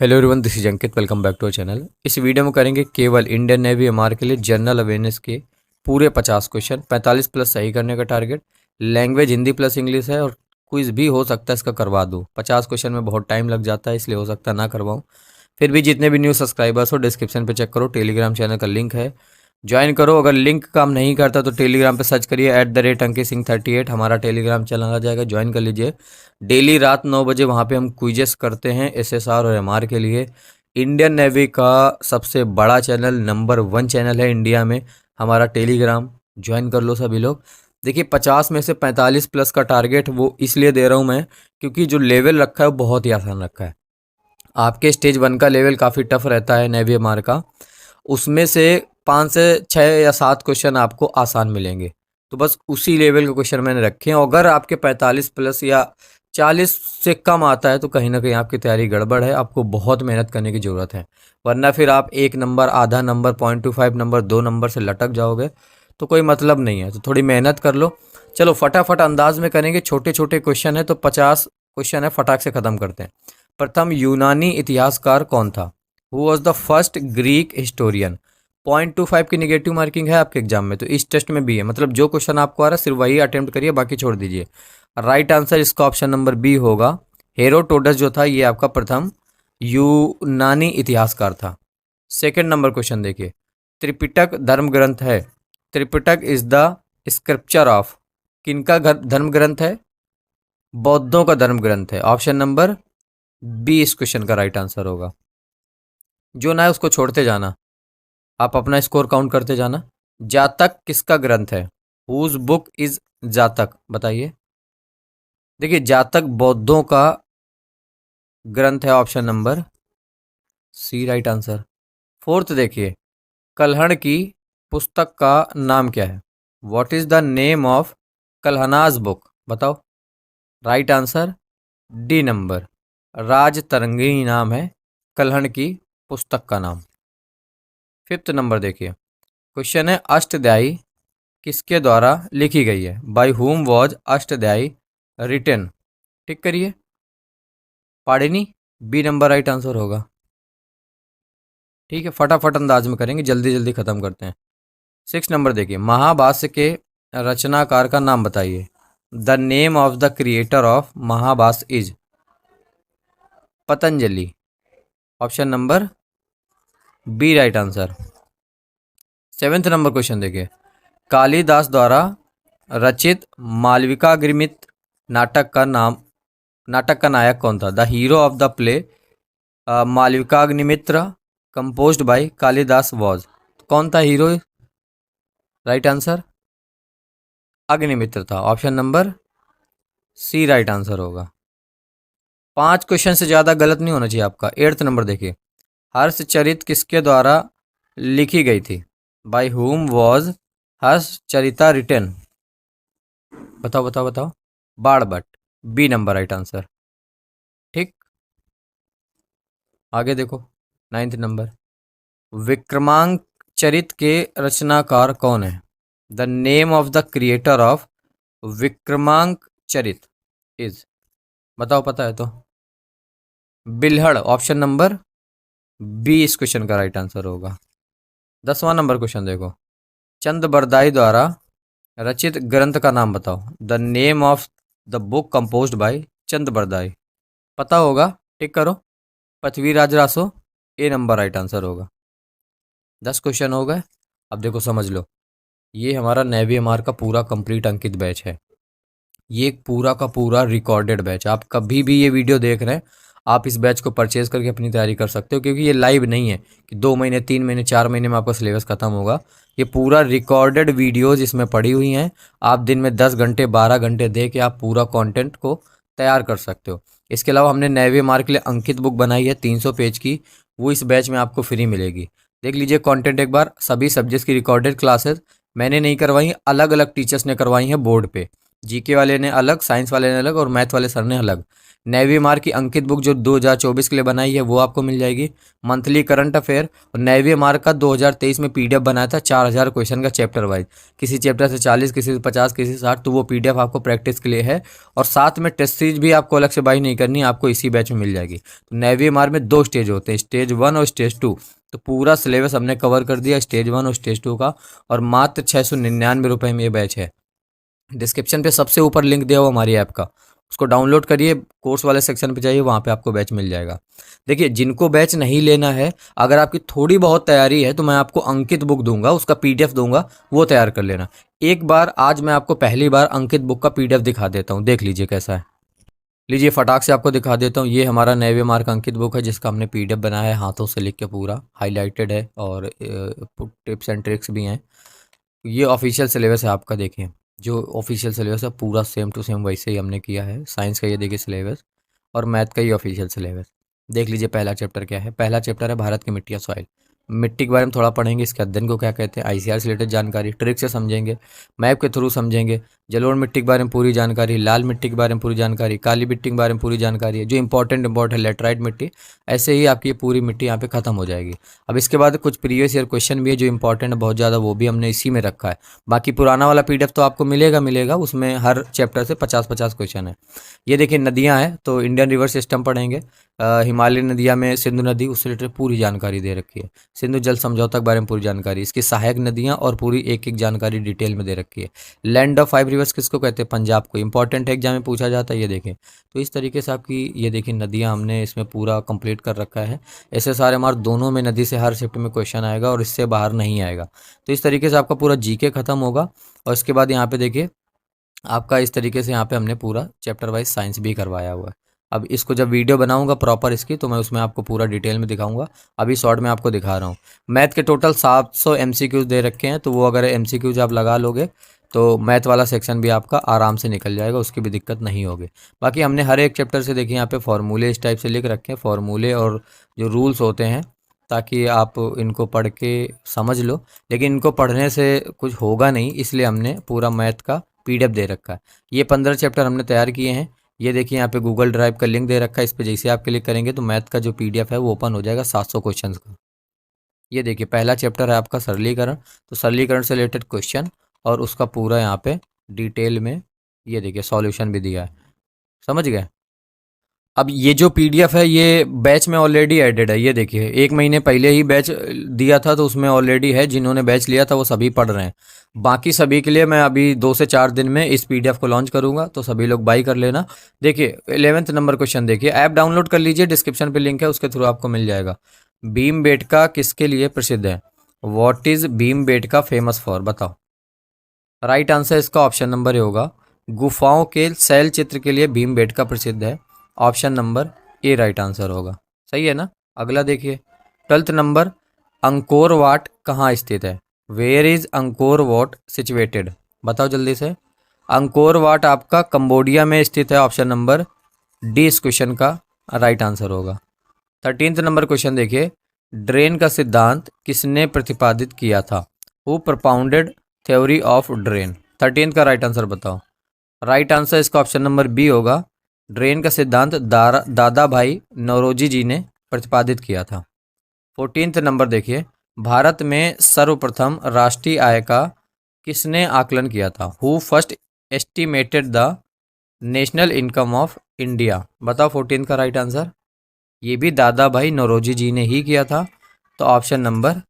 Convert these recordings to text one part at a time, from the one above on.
Hello everyone, this is Ankit. Welcome back to our channel. इस video में करेंगे केवल इंडियन नेवी एमआर के लिए जनरल अवेयरनेस के पूरे 50 क्वेश्चन, 45 प्लस सही करने का target. Language Hindi plus English है और क्विज भी हो सकता है इसका करवा दूँ। 50 क्वेश्चन में बहुत टाइम लग जाता है, इसलिए हो सकता है ना करवाऊँ। फिर भी जितने भी न्यू सब्सक्राइबर्स हो डिस्क्रिप्शन पे चेक करो, टेलीग्राम चैनल का लिंक है, ज्वाइन करो। अगर लिंक काम नहीं करता तो टेलीग्राम पे सर्च करिए @अंकित सिंह 38, हमारा टेलीग्राम चैनल आ जाएगा, ज्वाइन कर लीजिए। डेली रात 9 बजे वहाँ पे हम क्विजेस करते हैं एसएसआर और एमआर के लिए। इंडियन नेवी का सबसे बड़ा चैनल, नंबर 1 चैनल है इंडिया में हमारा टेलीग्राम, ज्वाइन कर लो सभी लोग। देखिए 50 में से 45 प्लस का टारगेट वो इसलिए दे रहा हूँ मैं, क्योंकि जो लेवल रखा है वो बहुत ही आसान रखा है। आपके स्टेज 1 का लेवल काफ़ी टफ रहता है नेवी एमआर का, उसमें से 5 से 6 या 7 क्वेश्चन आपको आसान मिलेंगे। तो बस उसी लेवल के क्वेश्चन मैंने रखे हैं। अगर आपके 45 प्लस या 40 से कम आता है तो कहीं ना कहीं आपकी तैयारी गड़बड़ है, आपको बहुत मेहनत करने की ज़रूरत है। वरना फिर आप 1 नंबर, आधा नंबर, 0.25 नंबर, 2 नंबर से लटक जाओगे तो कोई मतलब नहीं है। तो थोड़ी मेहनत कर लो। चलो फटाफट अंदाज में करेंगे, छोटे छोटे क्वेश्चन है तो 50 क्वेश्चन है, फटाक से ख़त्म करते हैं। प्रथम यूनानी इतिहासकार कौन था? Who was the first Greek historian? 0.25 की निगेटिव मार्किंग है आपके एग्जाम में, तो इस टेस्ट में भी है। मतलब जो क्वेश्चन आपको आ रहा है सिर्फ वही अटेम्प्ट करिए, बाकी छोड़ दीजिए। राइट आंसर इसका ऑप्शन नंबर बी होगा। हेरोडोटस जो था ये आपका प्रथम यूनानी इतिहासकार था। सेकंड नंबर क्वेश्चन देखिए, त्रिपिटक धर्म ग्रंथ है। Tripitaka is the scripture of, किनका धर्म ग्रंथ है? बौद्धों का धर्म ग्रंथ है। ऑप्शन नंबर बी इस क्वेश्चन का राइट आंसर होगा। जो ना है उसको छोड़ते जाना, आप अपना स्कोर काउंट करते जाना। जातक किसका ग्रंथ है? हुज बुक इज जातक, बताइए। देखिए जातक बौद्धों का ग्रंथ है, option number C right answer. Fourth देखिए, कल्हण की पुस्तक का नाम क्या है? What is the name of Kalhana's book, बताओ। Right answer D number, Rajatarangini नाम है कल्हण की पुस्तक का नाम। फिफ्थ नंबर देखिए, क्वेश्चन है अष्टध्यायी किसके द्वारा लिखी गई है? बाय हुम वॉज अष्टध्यायी रिटन? टिक करिए। Panini, B number right answer होगा। ठीक है, फटाफट अंदाज में करेंगे, जल्दी जल्दी खत्म करते हैं। 6 नंबर देखिए, महाभाष्य के रचनाकार का नाम बताइए। The name of the creator of Mahabhashya is? Patanjali. Option number B right answer. 7th number question देखिए, कालिदास द्वारा रचित मालविकाग्निमित्र नाटक का नायक कौन था? The hero of the play Malavikagnimitra composed by Kalidasa was? कौन था हीरो? राइट आंसर अग्निमित्र था। Option number C right answer होगा। 5 क्वेश्चन से ज़्यादा गलत नहीं होना चाहिए आपका। 8th नंबर देखिए, हर्षचरित किसके द्वारा लिखी गई थी? By whom was हर्षचरिता written? बताओ बताओ बताओ। Banabhatta, B number right answer. ठीक, आगे देखो। 9th नंबर, विक्रमांक चरित के रचनाकार कौन है? The name of the creator of Vikramank Charit is? बताओ, पता है तो। बिल्हड़, ऑप्शन नंबर बी इस क्वेश्चन का राइट आंसर होगा। 10वां नंबर क्वेश्चन देखो, चंद बरदाई द्वारा रचित ग्रंथ का नाम बताओ। The name of the book composed by Chand Bardai? पता होगा, टिक करो। Prithviraj Raso, A number right answer होगा। 10 क्वेश्चन हो गए। अब देखो समझ लो, ये हमारा नेवी एमआर का पूरा कंप्लीट अंकित बैच है। ये एक पूरा का पूरा रिकॉर्डेड बैच। आप कभी भी ये वीडियो देख रहे हैं, आप इस बैच को परचेज करके अपनी तैयारी कर सकते हो, क्योंकि ये लाइव नहीं है कि 2 महीने, 3 महीने, 4 महीने में आपका सिलेबस खत्म होगा। ये पूरा रिकॉर्डेड वीडियोज इसमें पड़ी हुई हैं। आप दिन में 10 घंटे, 12 घंटे दे के आप पूरा कंटेंट को तैयार कर सकते हो। इसके अलावा हमने नेवी एमआर के लिए अंकित बुक बनाई है 300 पेज की, वो इस बैच में आपको फ्री मिलेगी। देख लीजिए कंटेंट एक बार। सभी सब्जेक्ट्स की रिकॉर्डेड क्लासेस मैंने नहीं करवाई, अलग अलग टीचर्स ने करवाई हैं बोर्ड पे। जीके वाले ने अलग, साइंस वाले ने अलग और मैथ वाले सर ने अलग। नेवी मार की अंकित बुक जो 2024 के लिए बनाई है वो आपको मिल जाएगी। मंथली करंट अफेयर और नेवी मार का 2023 में पीडीएफ बनाया था 4000 क्वेश्चन का चैप्टर वाइज, किसी चैप्टर से 40, किसी से 50, किसी से 60, तो वो पीडीएफ आपको प्रैक्टिस के लिए है। और साथ में टेस्ट सीरीज भी आपको अलग से बाई नहीं करनी, आपको इसी बैच में मिल जाएगी। तो नेवी मार में 2 स्टेज होते हैं, स्टेज 1 और स्टेज 2। तो पूरा सिलेबस हमने कवर कर दिया स्टेज 1 और स्टेज 2 का, और मात्र 699 रुपये में ये बैच है। डिस्क्रिप्शन पे सबसे ऊपर लिंक दिया हुआ हमारी ऐप का, उसको डाउनलोड करिए, कोर्स वाले सेक्शन पे जाइए, वहाँ पे आपको बैच मिल जाएगा। देखिए, जिनको बैच नहीं लेना है, अगर आपकी थोड़ी बहुत तैयारी है तो मैं आपको अंकित बुक दूंगा, उसका पीडीएफ दूंगा, वो तैयार कर लेना। एक बार आज मैं आपको पहली बार अंकित बुक का पीडीएफ दिखा देता हूँ, देख लीजिए कैसा है। लीजिए फटाक से आपको दिखा देता हूँ, ये हमारा नेवी मार्क अंकित बुक है जिसका हमने पीडीएफ बनाया है, हाथों से लिख के पूरा हाईलाइटेड है, और टिप्स एंड ट्रिक्स भी हैं। ये ऑफिशियल सिलेबस है आपका, देखिए जो ऑफिशियल सिलेबस है पूरा सेम टू सेम वैसे ही हमने किया है। साइंस का ये देखिए सिलेबस, और मैथ का ये ऑफिशियल सिलेबस। देख लीजिए पहला चैप्टर क्या है। पहला चैप्टर है भारत की मिट्टी या सॉइल। मिट्टी के बारे में थोड़ा पढ़ेंगे, इसके अध्ययन को क्या कहते हैं, आईसीआर से रिलेटेड जानकारी ट्रिक से समझेंगे, मैप के थ्रू समझेंगे। जलोढ़ मिट्टी के बारे में पूरी जानकारी, लाल मिट्टी के बारे में पूरी जानकारी, काली मिट्टी के बारे में पूरी जानकारी है, जो इंपॉर्टेंट है लेटराइट मिट्टी। ऐसे ही आपकी ये पूरी मिट्टी यहाँ पे खत्म हो जाएगी। अब इसके बाद कुछ प्रीवियस ईयर क्वेश्चन भी है जो इंपॉर्टेंट है बहुत ज़्यादा, वो भी हमने इसी में रखा है। बाकी पुराना वाला पीडीएफ तो आपको मिलेगा, उसमें हर चैप्टर से 50-50 क्वेश्चन है। ये देखिए नदियाँ हैं, तो इंडियन रिवर सिस्टम पढ़ेंगे। हिमालय नदियाँ में सिंधु नदी, उससे रिलेटेड पूरी जानकारी दे रखी है। सिंधु जल समझौता के बारे में पूरी जानकारी, इसकी सहायक नदियाँ और पूरी एक एक जानकारी डिटेल में दे रखी है। लैंड ऑफ 5 रिवर्स किसको कहते हैं, पंजाब को, इंपॉर्टेंट है, एग्जाम में पूछा जाता है। ये देखें, तो इस तरीके से आपकी ये देखिए नदियाँ हमने इसमें पूरा कंप्लीट कर रखा है। ऐसे सारे हमारे दोनों में नदी से हर शिफ्ट में क्वेश्चन आएगा और इससे बाहर नहीं आएगा। तो इस तरीके से आपका पूरा जीके खत्म होगा। और इसके बाद यहाँ पे देखिए आपका इस तरीके से यहाँ पे हमने पूरा चैप्टर वाइज साइंस भी करवाया हुआ है। अब इसको जब वीडियो बनाऊंगा प्रॉपर इसकी, तो मैं उसमें आपको पूरा डिटेल में दिखाऊंगा। अभी शॉर्ट में आपको दिखा रहा हूँ। मैथ के टोटल 700 एमसीक्यूज दे रखे हैं, तो वो अगर एमसीक्यूज आप लगा लोगे तो मैथ वाला सेक्शन भी आपका आराम से निकल जाएगा, उसकी भी दिक्कत नहीं होगी। बाकी हमने हर एक चैप्टर से देखिए यहाँ पे फॉर्मूले इस टाइप से लिख रखे हैं, फॉर्मूले और जो रूल्स होते हैं, ताकि आप इनको पढ़ के समझ लो। लेकिन इनको पढ़ने से कुछ होगा नहीं, इसलिए हमने पूरा मैथ का पीडीएफ दे रखा है। ये 15 चैप्टर हमने तैयार किए हैं। ये देखिए यहाँ पे गूगल ड्राइव का लिंक दे रखा है, इस पर जैसे आप क्लिक करेंगे तो मैथ का जो पीडीएफ है वो ओपन हो जाएगा 700 क्वेश्चंस का। ये देखिए पहला चैप्टर है आपका सरलीकरण, तो सरलीकरण से रिलेटेड क्वेश्चन और उसका पूरा यहाँ पे डिटेल में ये देखिए सॉल्यूशन भी दिया है, समझ गए। अब ये जो पीडीएफ है ये बैच में ऑलरेडी एडेड है। ये देखिए 1 महीने पहले ही बैच दिया था, तो उसमें ऑलरेडी है, जिन्होंने बैच लिया था वो सभी पढ़ रहे हैं। बाकी सभी के लिए मैं अभी 2 से 4 दिन में इस पीडीएफ को लॉन्च करूंगा, तो सभी लोग बाई कर लेना। देखिए 11th नंबर क्वेश्चन देखिए, ऐप डाउनलोड कर लीजिए, डिस्क्रिप्शन पे लिंक है, उसके थ्रू आपको मिल जाएगा। भीमबेटका किसके लिए प्रसिद्ध है, what is Bhimbetka famous for, बताओ। राइट आंसर इसका ऑप्शन नंबर ए होगा, गुफाओं के शैल चित्र के लिए भीमबेटका प्रसिद्ध है। Option number A right answer होगा, सही है ना। अगला देखिए 12th नंबर, अंकोर वाट कहाँ स्थित है, where is Angkor Wat situated, बताओ जल्दी से। अंकोर वाट आपका कंबोडिया में स्थित है, ऑप्शन नंबर डी इस क्वेश्चन का राइट आंसर होगा। 13th नंबर क्वेश्चन देखिए, ड्रेन का सिद्धांत किसने प्रतिपादित किया था, who propounded theory of drain. 13th का राइट आंसर बताओ। राइट आंसर इसका ऑप्शन नंबर बी होगा, ड्रेन का सिद्धांत दादा भाई नौरोजी जी ने प्रतिपादित किया था। 14th नंबर देखिए, भारत में सर्वप्रथम राष्ट्रीय आय का किसने आकलन किया था, who first estimated the national income of India, बताओ 14th का राइट आंसर। ये भी दादा भाई नौरोजी जी ने ही किया था, तो option number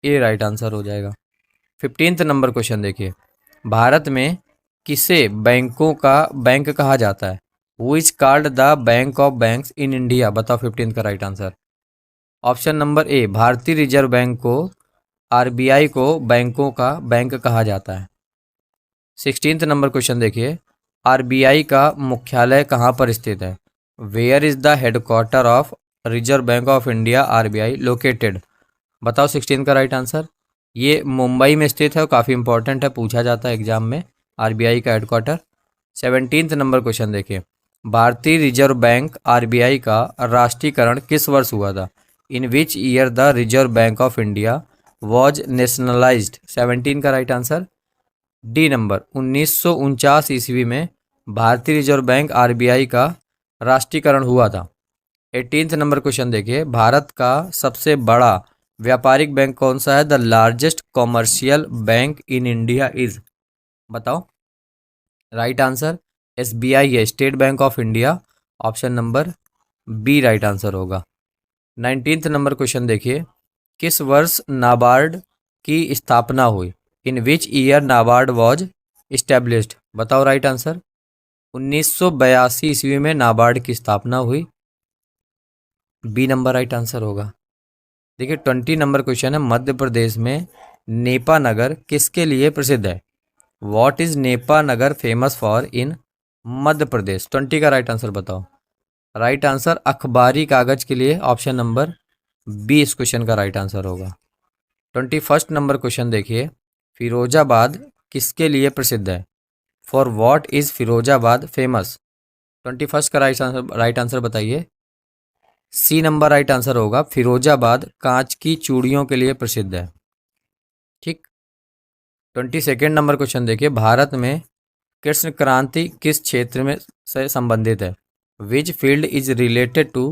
A right answer हो जाएगा। 15th नंबर क्वेश्चन देखिए, भारत में किसे बैंकों का बैंक कहा जाता है, who is called the bank of banks in India, बताओ 15th का राइट आंसर। ऑप्शन नंबर ए, भारतीय रिजर्व बैंक को, आरबीआई को बैंकों का बैंक कहा जाता है। 16th नंबर क्वेश्चन देखिए, आरबीआई का मुख्यालय कहाँ पर स्थित है, where is the headquarter of Reserve Bank of India RBI located, बताओ 16th का राइट आंसर। ये मुंबई में स्थित है और काफ़ी इंपॉर्टेंट है, पूछा जाता है एग्जाम में, आरबीआई का हेडक्वार्टर। 17th नंबर क्वेश्चन देखिए, भारतीय रिजर्व बैंक आरबीआई का राष्ट्रीयकरण किस वर्ष हुआ था, in which year the Reserve Bank of India was nationalised. 17 का राइट आंसर डी नंबर, 1949 ईस्वी में भारतीय रिजर्व बैंक आरबीआई का राष्ट्रीयकरण हुआ था? 18th नंबर क्वेश्चन देखिए, भारत का सबसे बड़ा व्यापारिक बैंक कौन सा है? The largest commercial bank in India is, बताओ। राइट आंसर एसबीआई है, State Bank of India. Option number B right answer होगा। 19th नंबर क्वेश्चन देखिए, किस वर्ष नाबार्ड की स्थापना हुई? In which year NABARD was established, बताओ राइट आंसर। 1982 ईस्वी में नाबार्ड की स्थापना हुई। बी नंबर राइट आंसर होगा। देखिए 20 नंबर क्वेश्चन है, मध्य प्रदेश में नेपा नगर किसके लिए प्रसिद्ध है? What is Nepa Nagar famous for in Madhya Pradesh? 20 का राइट आंसर बताओ। राइट आंसर अखबारी कागज के लिए। ऑप्शन नंबर बी इस क्वेश्चन का राइट आंसर होगा। 21 नंबर क्वेश्चन देखिए, फिरोजाबाद किसके लिए प्रसिद्ध है? For what is Firozabad famous? 21 का राइट आंसर बताइए। सी नंबर राइट आंसर होगा, फिरोजाबाद कांच की चूड़ियों के लिए प्रसिद्ध है। ठीक। 22 नंबर क्वेश्चन देखिए, भारत में कृष्ण क्रांति किस क्षेत्र में से संबंधित है? Which field is related to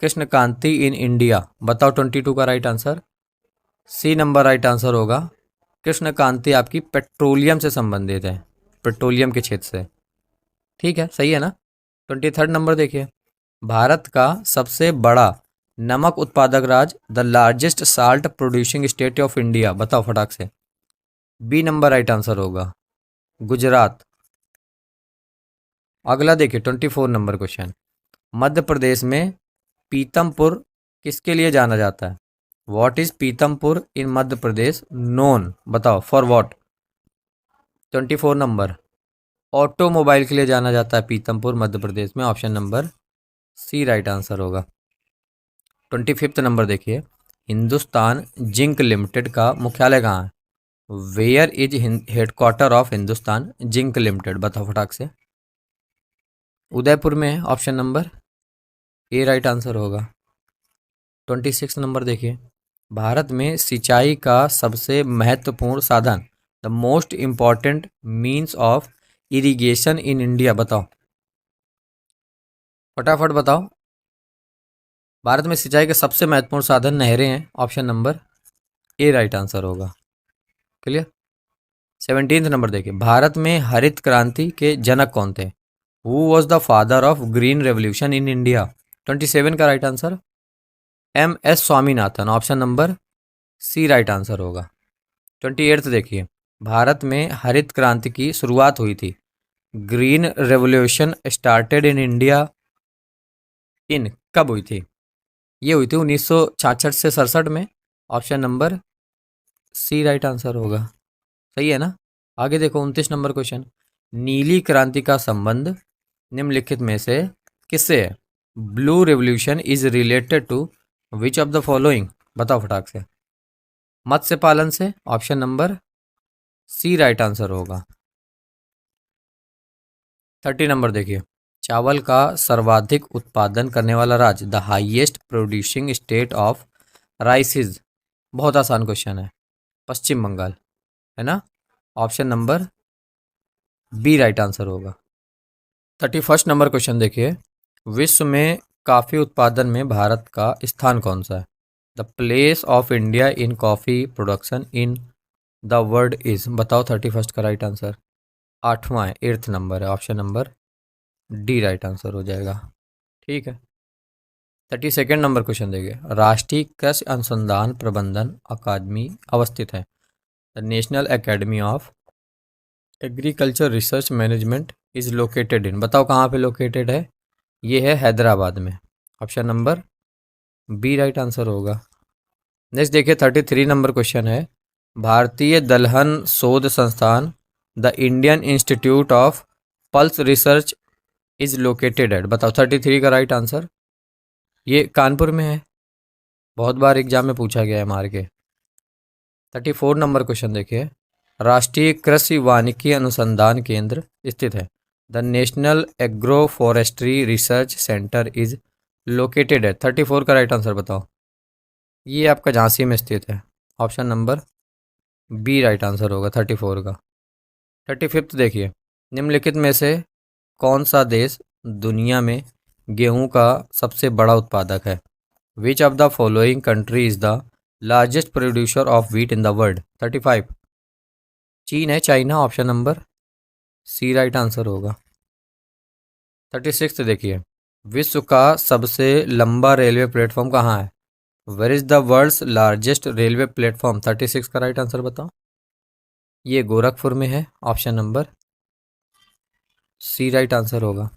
Krishna Kranti in India? बताओ 22 का right answer. C number right answer होगा, कृष्ण क्रांति आपकी पेट्रोलियम से संबंधित है, पेट्रोलियम के क्षेत्र से। ठीक है, सही है ना। 23 नंबर देखिए, भारत का सबसे बड़ा नमक उत्पादक राज्य, the largest salt producing state of India, बताओ फटाक से। बी नंबर राइट आंसर होगा, गुजरात। अगला देखिए 24 नंबर क्वेश्चन, मध्य प्रदेश में पीतमपुर किसके लिए जाना जाता है? What is Pithampur in Madhya Pradesh known, बताओ फॉर वॉट? 24 नंबर ऑटोमोबाइल के लिए जाना जाता है पीतमपुर मध्य प्रदेश में। Option number C right answer होगा। 25 नंबर देखिए, हिंदुस्तान जिंक लिमिटेड का मुख्यालय कहाँ है? Where is headquarter of Hindustan zinc limited, बताओ फटाक से। उदयपुर में है। Option number A right answer होगा। 26 नंबर देखिए, भारत में सिंचाई का सबसे महत्वपूर्ण साधन, the most important means of irrigation in India, बताओ फटाफट बताओ। भारत में सिंचाई के सबसे महत्वपूर्ण साधन नहरें हैं। Option number A right answer होगा। क्लियर। 17 नंबर देखिए, भारत में हरित क्रांति के जनक कौन थे? Who was the father of green revolution in India? 27 का right answer M S Swaminathan. Option number C right answer होगा। 28 देखिए, भारत में हरित क्रांति की शुरुआत हुई थी, green revolution started in India in, कब हुई थी? ये हुई थी 1966 से 67 में। Option number C right answer होगा। सही है ना। आगे देखो 29 नंबर क्वेश्चन, नीली क्रांति का संबंध निम्नलिखित में से किससे है? Blue revolution is related to which of the following, बताओ फटाक से। मत्स्य पालन से। Option number C right answer होगा। 30 नंबर देखिए, चावल का सर्वाधिक उत्पादन करने वाला राज्य, the highest producing state of rice is, बहुत आसान क्वेश्चन है, पश्चिम बंगाल, है ना। Option number B right answer होगा। 31 नंबर क्वेश्चन देखिए, विश्व में कॉफ़ी उत्पादन में भारत का स्थान कौन सा है? The place of India in coffee production in the world is, बताओ 31 का राइट आंसर। 8वां है, 8th नंबर है। Option number D right answer हो जाएगा। ठीक है। 32 नंबर क्वेश्चन देखिए, राष्ट्रीय कृषि अनुसंधान प्रबंधन अकादमी अवस्थित है, the national academy of agriculture research management is located in, बताओ कहाँ पे लोकेटेड है? ये है हैदराबाद में। Option number B right answer होगा। नेक्स्ट देखिए 33 नंबर क्वेश्चन है, भारतीय दलहन शोध संस्थान, the Indian institute of pulse research is located at, बताओ 33 का राइट आंसर। ये कानपुर में है, बहुत बार एग्जाम में पूछा गया है मार के। 34 नंबर क्वेश्चन देखिए, राष्ट्रीय कृषि वानिकी अनुसंधान केंद्र स्थित है, the national agro forestry research centre is located है। 34 का राइट आंसर बताओ। ये आपका झांसी में स्थित है। Option number B right answer होगा 34 का। 35 देखिए, निम्नलिखित में से कौन सा देश दुनिया में गेहूं का सबसे बड़ा उत्पादक है? Which of the following country is the largest producer of wheat in the world? 35 चीन है, China, option number C right answer होगा। 36 देखिए, विश्व का सबसे लंबा रेलवे प्लेटफॉर्म कहाँ है? Where is the world's largest railway platform? 36 का राइट आंसर बताओ। ये गोरखपुर में है, option number C right answer होगा।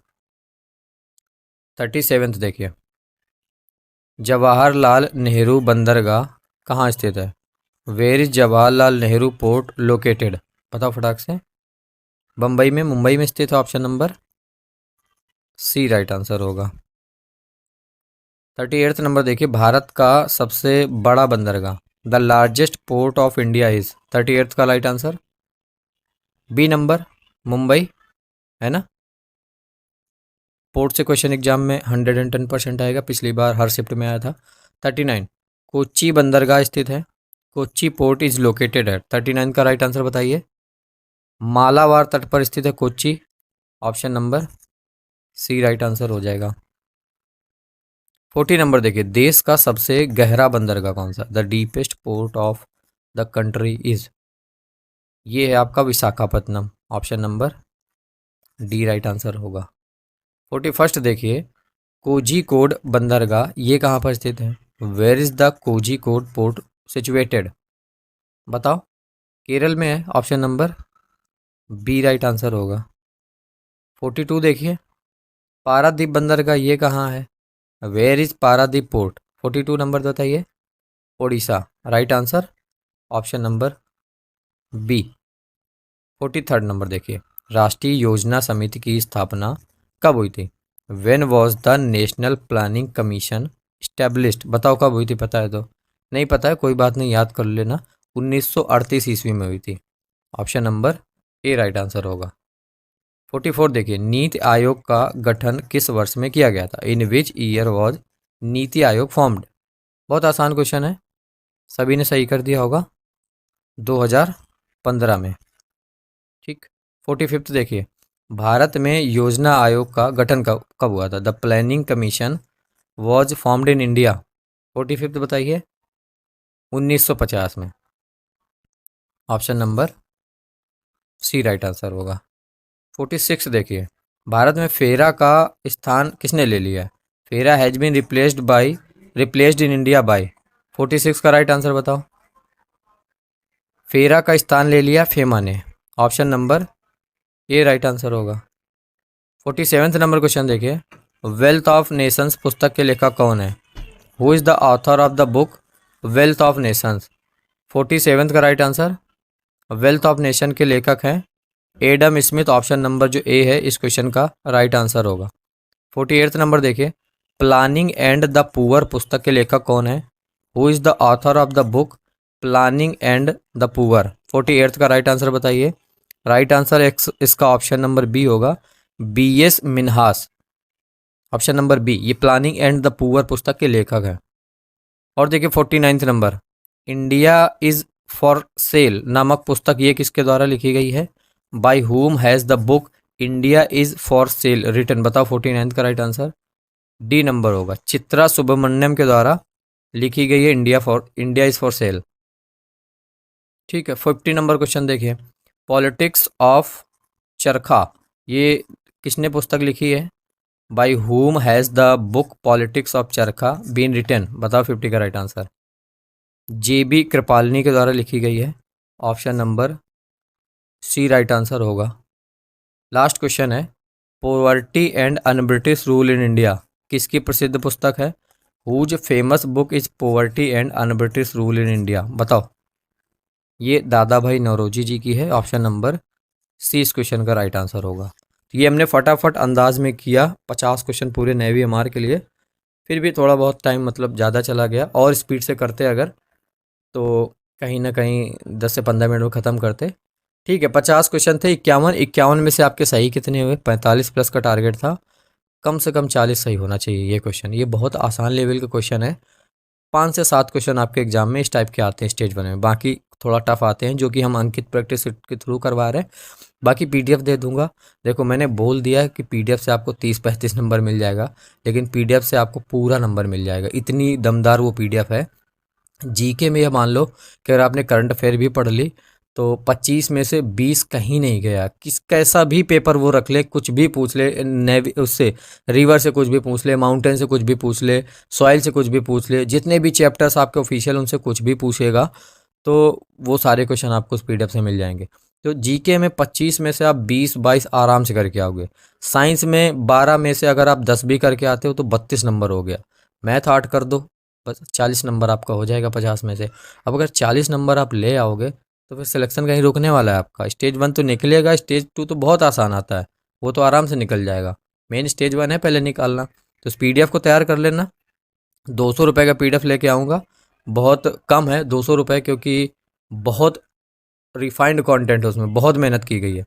37 देखिए, जवाहरलाल नेहरू बंदरगाह कहाँ स्थित है? Where is Jawaharlal Nehru port located? बताओ फटाक से। बम्बई में, मुंबई में स्थित है, option number C right answer होगा। 38 नंबर देखिए, भारत का सबसे बड़ा बंदरगाह, the largest port of India is? 38 का right answer B number, Mumbai, है ना। पोर्ट से क्वेश्चन एग्जाम में 110% आएगा, पिछली बार हर शिफ्ट में आया था। 39, कोच्चि बंदरगाह स्थित है? कोच्चि पोर्ट इज लोकेटेड है? 39 का राइट आंसर बताइए। मालाबार तट पर स्थित है Kochi, option number C right answer हो जाएगा। 40 नंबर देखिए, देश का सबसे गहरा बंदरगाह कौन सा? The deepest port of the country is? ये है आपका Visakhapatnam, option number D right answer होगा। 41 देखिए, कोझीकोड बंदरगाह ये कहाँ पर स्थित है? Where is the Kozhikode port situated? बताओ। केरल में है, option number B right answer होगा। 42 देखिए, पारादीप बंदरगाह ये कहाँ है? Where is Paradip port? 42 number बताइए। Odisha, right answer option number B. 43 number देखिए, राष्ट्रीय योजना समिति की स्थापना कब हुई थी? When was the national planning commission established? बताओ कब हुई थी, पता है तो? नहीं पता है कोई बात नहीं, याद कर लेना। 1938 ईस्वी में हुई थी, option number A right answer होगा। 44 देखिए, नीति आयोग का गठन किस वर्ष में किया गया था? In which year was NITI Aayog formed? बहुत आसान क्वेश्चन है, सभी ने सही कर दिया होगा, 2015 में। ठीक। 45 देखिए, भारत में योजना आयोग का गठन कब हुआ था? The planning commission was formed in India? 45 बताइए। 1950 में, option number C right answer होगा। 46 देखिए, भारत में फेरा का स्थान किसने ले लिया है? FERA has been replaced in India by? 46 का राइट आंसर बताओ। फेरा का स्थान ले लिया फेमा ने, option number A right answer होगा। 47 नंबर क्वेश्चन देखिए, वेल्थ ऑफ नेशंस पुस्तक के लेखक कौन है? Who is the author of the book wealth of Nations? 47 का right answer, wealth of nation के लेखक हैं एडम स्मिथ, ऑप्शन नंबर जो ए है इस क्वेश्चन का राइट आंसर होगा। 48 नंबर देखिए, प्लानिंग एंड द पुअर पुस्तक के लेखक कौन है? Who is the author of the book planning and the poor? 48 का राइट आंसर बताइए। राइट आंसर इसका ऑप्शन नंबर बी होगा, B S Minhas, option number B. ये प्लानिंग एंड द पुअर पुस्तक के लेखक हैं। और देखिए 49 number, India is for sale नामक पुस्तक ये किसके द्वारा लिखी गई है? By whom has the book India is for sale written? बताओ 49 का राइट आंसर डी नंबर होगा, चित्रा सुब्रमण्यम के द्वारा लिखी गई है इंडिया इज फॉर सेल। ठीक है। 50 नंबर क्वेश्चन देखिए, पॉलिटिक्स ऑफ चरखा ये किसने पुस्तक लिखी है? By whom has the book politics of Charkha been written? बताओ 50 का right answer J B Kripalani के द्वारा लिखी गई है, option number C right answer होगा। लास्ट क्वेश्चन है, poverty and un British rule in India किसकी प्रसिद्ध पुस्तक है? Whose famous book is poverty and un British rule in India? बताओ। ये दादा भाई नौरोजी जी की है, ऑप्शन नंबर सी इस क्वेश्चन का राइट आंसर होगा। तो ये हमने फटाफट अंदाज में किया 50 क्वेश्चन पूरे नेवी एमआर के लिए, फिर भी थोड़ा बहुत टाइम मतलब ज़्यादा चला गया, और स्पीड से करते अगर तो कहीं ना कहीं 10 से 15 मिनट में ख़त्म करते। ठीक है, 50 क्वेश्चन थे, 51 में से आपके सही कितने हुए? 45 प्लस का टारगेट था, कम से कम 40 सही होना चाहिए। ये क्वेश्चन ये बहुत आसान लेवल का क्वेश्चन है, 5 से 7 क्वेश्चन आपके एग्जाम में इस टाइप के आते हैं स्टेज 1 में, बाकी थोड़ा टफ आते हैं, जो कि हम अंकित प्रैक्टिस के थ्रू करवा रहे हैं। बाकी पीडीएफ दे दूंगा। देखो मैंने बोल दिया है कि पीडीएफ से आपको 30-35 नंबर मिल जाएगा, लेकिन पीडीएफ से आपको पूरा नंबर मिल जाएगा, इतनी दमदार वो पीडीएफ है। जीके में ये मान लो कि अगर आपने करंट अफेयर भी पढ़ ली तो 25 में से 20 कहीं नहीं गया। किस कैसा भी पेपर वो रख ले, कुछ भी पूछ ले, नेवी उससे रिवर से कुछ भी पूछ ले, माउंटेन से कुछ भी पूछ ले, सॉइल से कुछ भी पूछ ले, जितने भी चैप्टर्स आपके ऑफिशियल उनसे कुछ भी पूछेगा तो वो सारे क्वेश्चन आपको उस पीडीएफ से मिल जाएंगे। तो जीके में 25 में से आप 20-22 आराम से करके आओगे। साइंस में 12 में से अगर आप 10 भी करके आते हो तो 32 नंबर हो गया। मैथ 8 कर दो, बस 40 नंबर आपका हो जाएगा 50 में से। अब अगर 40 नंबर आप ले आओगे तो फिर सिलेक्शन कहीं रुकने वाला है आपका। स्टेज 1 तो निकलेगा, स्टेज 2 तो बहुत आसान आता है, वो तो आराम से निकल जाएगा। मेन स्टेज 1 है पहले निकालना। तो इस पीडीएफ को तैयार कर लेना। 200 रुपये का पीडीएफ लेके आऊँगा, बहुत कम है 200 रुपये, क्योंकि बहुत रिफाइंड कंटेंट है उसमें, बहुत मेहनत की गई है।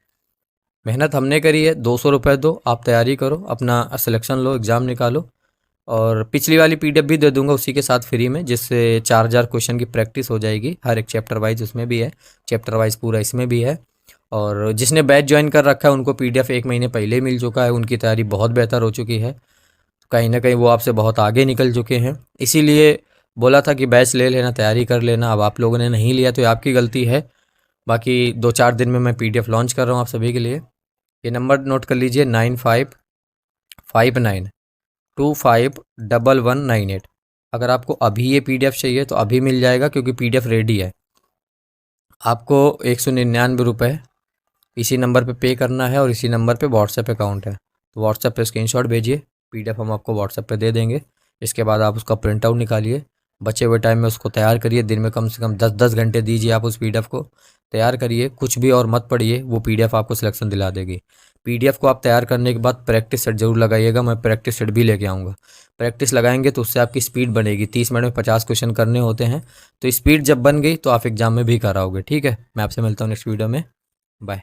मेहनत हमने करी है, 200 रुपये दो, आप तैयारी करो, अपना सिलेक्शन लो, एग्ज़ाम निकालो। और पिछली वाली पीडीएफ भी दे दूंगा उसी के साथ फ्री में, जिससे 4000 क्वेश्चन की प्रैक्टिस हो जाएगी। हर एक चैप्टर वाइज उसमें भी है, चैप्टर वाइज पूरा इसमें भी है। और जिसने बैच ज्वाइन कर रखा है उनको पीडीएफ 1 महीने पहले ही मिल चुका है, उनकी तैयारी बहुत बेहतर हो चुकी है। कहीं ना कहीं वो आपसे बहुत आगे निकल चुके हैं, इसीलिए बोला था कि बैच ले लेना, तैयारी कर लेना। अब आप लोगों ने नहीं लिया तो ये आपकी गलती है। बाकी 2-4 दिन में मैं पीडीएफ लॉन्च कर रहा हूँ आप सभी के लिए। ये नंबर नोट कर लीजिए, 9559251198। अगर आपको अभी ये पीडीएफ चाहिए तो अभी मिल जाएगा, क्योंकि पीडीएफ रेडी है। आपको 199 रुपये इसी नंबर पे करना है, और इसी नंबर पे व्हाट्सएप अकाउंट है, तो व्हाट्सएप पे स्क्रीनशॉट भेजिए, पीडीएफ हम आपको व्हाट्सएप पे दे देंगे। इसके बाद आप उसका प्रिंट आउट निकालिए, बचे हुए टाइम में उसको तैयार करिए। दिन में कम से कम 10-10 घंटे दीजिए आप उस पीडीएफ को, तैयार करिए, कुछ भी और मत पढ़िए, वो पीडीएफ आपको सिलेक्शन दिला देगी। पीडीएफ को आप तैयार करने के बाद प्रैक्टिस सेट जरूर लगाइएगा, मैं प्रैक्टिस सेट भी लेके आऊँगा। प्रैक्टिस लगाएंगे तो उससे आपकी स्पीड बनेगी। 30 मिनट में 50 क्वेश्चन करने होते हैं, तो स्पीड जब बन गई तो आप एग्जाम में भी कराओगे। ठीक है, मैं आपसे मिलता हूँ नेक्स्ट वीडियो में। बाय।